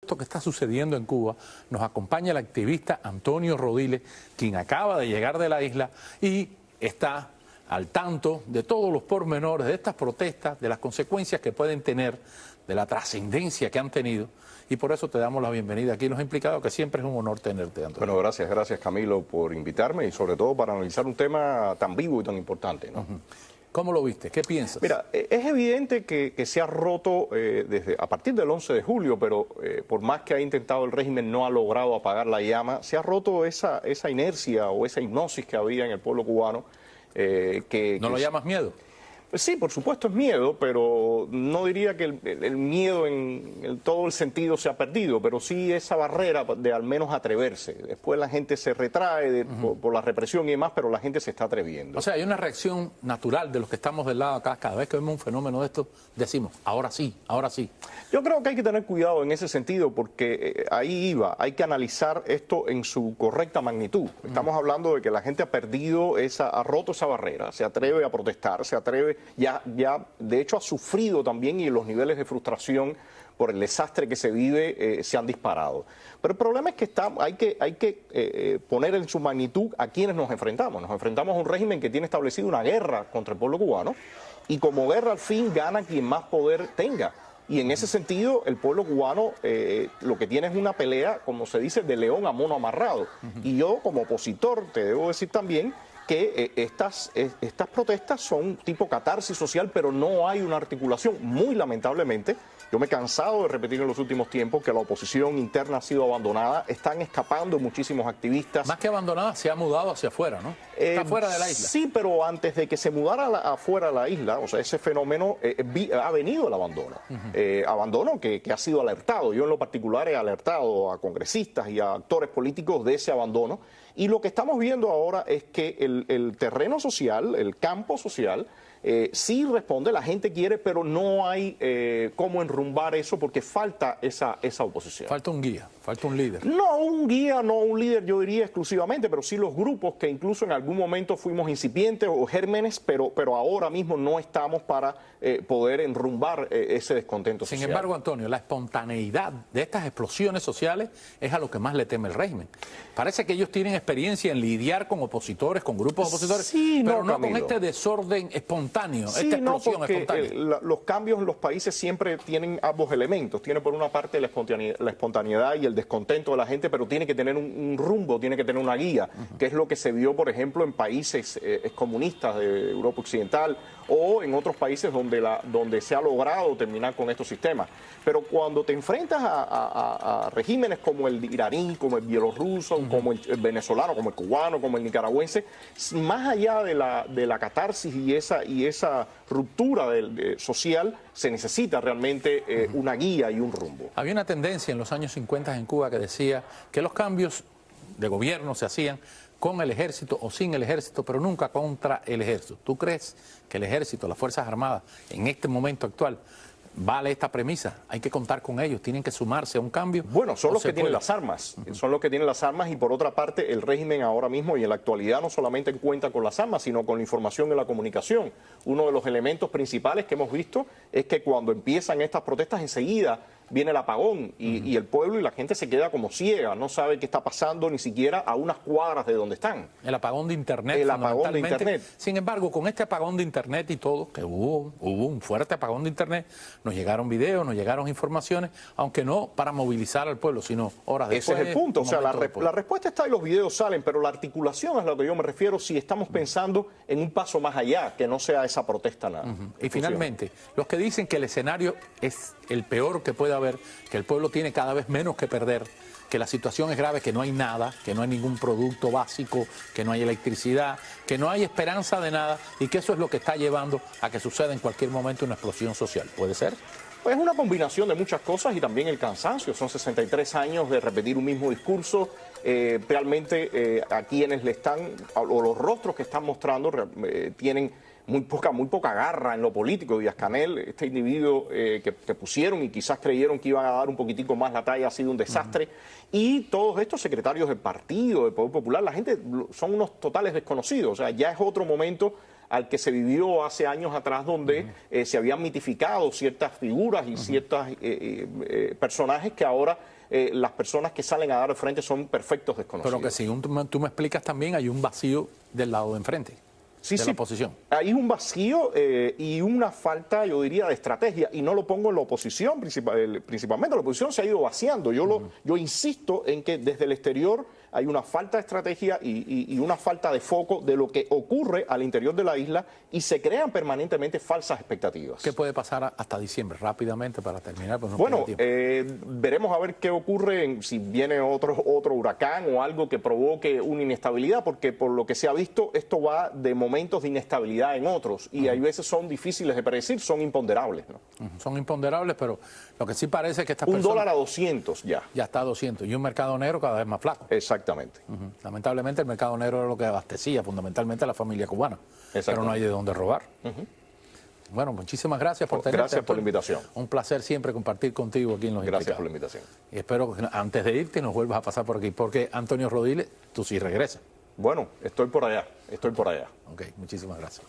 esto que está sucediendo en Cuba, nos acompaña el activista Antonio Rodiles, quien acaba de llegar de la isla y está al tanto de todos los pormenores de estas protestas, de las consecuencias que pueden tener, de la trascendencia que han tenido. Y por eso te damos la bienvenida aquí. Nos ha implicado que siempre es un honor tenerte, Antonio. Bueno, gracias Camilo por invitarme y sobre todo para analizar un tema tan vivo y tan importante, ¿no? ¿Cómo lo viste? ¿Qué piensas? Mira, es evidente que se ha roto a partir del 11 de julio, pero por más que ha intentado el régimen, no ha logrado apagar la llama. Se ha roto esa inercia o esa hipnosis que había en el pueblo cubano. ¿No lo llamas miedo? Sí, por supuesto es miedo, pero no diría que el miedo en todo el sentido se ha perdido, pero sí esa barrera de al menos atreverse. Después la gente se retrae por la represión y demás, pero la gente se está atreviendo. O sea, hay una reacción natural de los que estamos del lado acá. Cada vez que vemos un fenómeno de esto, decimos, ahora sí, ahora sí. Yo creo que hay que tener cuidado en ese sentido, porque ahí hay que analizar esto en su correcta magnitud. Estamos hablando de que la gente ha perdido ha roto esa barrera, se atreve a protestar, se atreve. Ya de hecho ha sufrido también y los niveles de frustración por el desastre que se vive se han disparado. Pero el problema es que hay que poner en su magnitud a quienes nos enfrentamos. Nos enfrentamos a un régimen que tiene establecido una guerra contra el pueblo cubano y como guerra al fin gana quien más poder tenga. Y en ese sentido el pueblo cubano lo que tiene es una pelea, como se dice, de león a mono amarrado. Y yo como opositor te debo decir también que estas protestas son tipo catarsis social, pero no hay una articulación. Muy lamentablemente, yo me he cansado de repetir en los últimos tiempos que la oposición interna ha sido abandonada, están escapando muchísimos activistas. Más que abandonada, se ha mudado hacia afuera, ¿no? Está fuera de la isla. Sí, pero antes de que se mudara afuera de la isla, o sea, ese fenómeno ha venido el abandono. Abandono que ha sido alertado. Yo en lo particular he alertado a congresistas y a actores políticos de ese abandono. Y lo que estamos viendo ahora es que el terreno social, el campo social, sí responde, la gente quiere, pero no hay cómo enrumbar eso porque falta esa oposición. Falta un guía, falta un líder. No un guía, no un líder yo diría exclusivamente, pero sí los grupos que incluso en algún momento fuimos incipientes o gérmenes, pero ahora mismo no estamos para poder enrumbar ese descontento social. Sin embargo, Antonio, la espontaneidad de estas explosiones sociales es a lo que más le teme el régimen. Parece que ellos tienen experiencia en lidiar con opositores, con grupos opositores, sí, pero no Camilo, con este desorden espontáneo, sí, esta explosión porque, espontánea. Los cambios en los países siempre tienen ambos elementos. Tiene por una parte la espontaneidad y el descontento de la gente, pero tiene que tener un rumbo, tiene que tener una guía, que es lo que se vio, por ejemplo, en países excomunistas de Europa Occidental o en otros países donde se ha logrado terminar con estos sistemas. Pero cuando te enfrentas a regímenes como el iraní, como el bielorruso, como el venezolano, como el cubano, como el nicaragüense, más allá de la catarsis y esa ruptura social, se necesita realmente una guía y un rumbo. Había una tendencia en los años 50 en Cuba que decía que los cambios de gobierno se hacían con el ejército o sin el ejército, pero nunca contra el ejército. ¿Tú crees que el ejército, las Fuerzas Armadas, en este momento actual, vale esta premisa? Hay que contar con ellos, tienen que sumarse a un cambio. Bueno, son los que tienen las armas, son los que tienen las armas y por otra parte el régimen ahora mismo y en la actualidad no solamente cuenta con las armas, sino con la información y la comunicación. Uno de los elementos principales que hemos visto es que cuando empiezan estas protestas enseguida viene el apagón y el pueblo y la gente se queda como ciega, no sabe qué está pasando ni siquiera a unas cuadras de donde están. El apagón de Internet. El apagón de Internet. Sin embargo, con este apagón de Internet y todo, que hubo un fuerte apagón de Internet, nos llegaron videos, nos llegaron informaciones, aunque no para movilizar al pueblo, sino horas después. Ese es el punto, o sea, la respuesta está y los videos salen, pero la articulación es a lo que yo me refiero si estamos pensando en un paso más allá, que no sea esa protesta nada. Y finalmente, los que dicen que el escenario es el peor que puede haber, que el pueblo tiene cada vez menos que perder, que la situación es grave, que no hay nada, que no hay ningún producto básico, que no hay electricidad, que no hay esperanza de nada y que eso es lo que está llevando a que suceda en cualquier momento una explosión social. ¿Puede ser? Pues es una combinación de muchas cosas y también el cansancio. Son 63 años de repetir un mismo discurso. Realmente a quienes le están, o los rostros que están mostrando, tienen muy poca garra en lo político. Díaz-Canel, este individuo que pusieron y quizás creyeron que iban a dar un poquitico más la talla, ha sido un desastre. Y todos estos secretarios del partido, del Poder Popular, la gente son unos totales desconocidos. O sea, ya es otro momento al que se vivió hace años atrás, donde se habían mitificado ciertas figuras y ciertos personajes que ahora las personas que salen a dar el frente son perfectos desconocidos. Pero que según tú me explicas también hay un vacío del lado de enfrente. Sí, de sí, la oposición. hay un vacío y una falta, yo diría, de estrategia, y no lo pongo en la oposición, principalmente la oposición se ha ido vaciando. Yo insisto en que desde el exterior hay una falta de estrategia y una falta de foco de lo que ocurre al interior de la isla y se crean permanentemente falsas expectativas. ¿Qué puede pasar hasta diciembre? Rápidamente para terminar. Pues no Bueno, queda tiempo. veremos a ver qué ocurre, si viene otro huracán o algo que provoque una inestabilidad, porque por lo que se ha visto, esto va de momentos de inestabilidad en otros, y hay veces son difíciles de predecir, son imponderables, ¿no? Son imponderables, pero lo que sí parece es que estas Un personas... dólar a 200 ya. Ya está a 200, y un mercado negro cada vez más flaco. Exactamente. Lamentablemente el mercado negro era lo que abastecía fundamentalmente a la familia cubana, pero no hay de dónde robar. Bueno, muchísimas gracias por tenerte. Gracias por la invitación. Un placer siempre compartir contigo aquí en Los Gracias por Implicados. la invitación. Y espero que antes de irte nos vuelvas a pasar por aquí, porque Antonio Rodiles, tú sí regresas. Bueno, estoy por allá, estoy por allá. Ok, muchísimas gracias.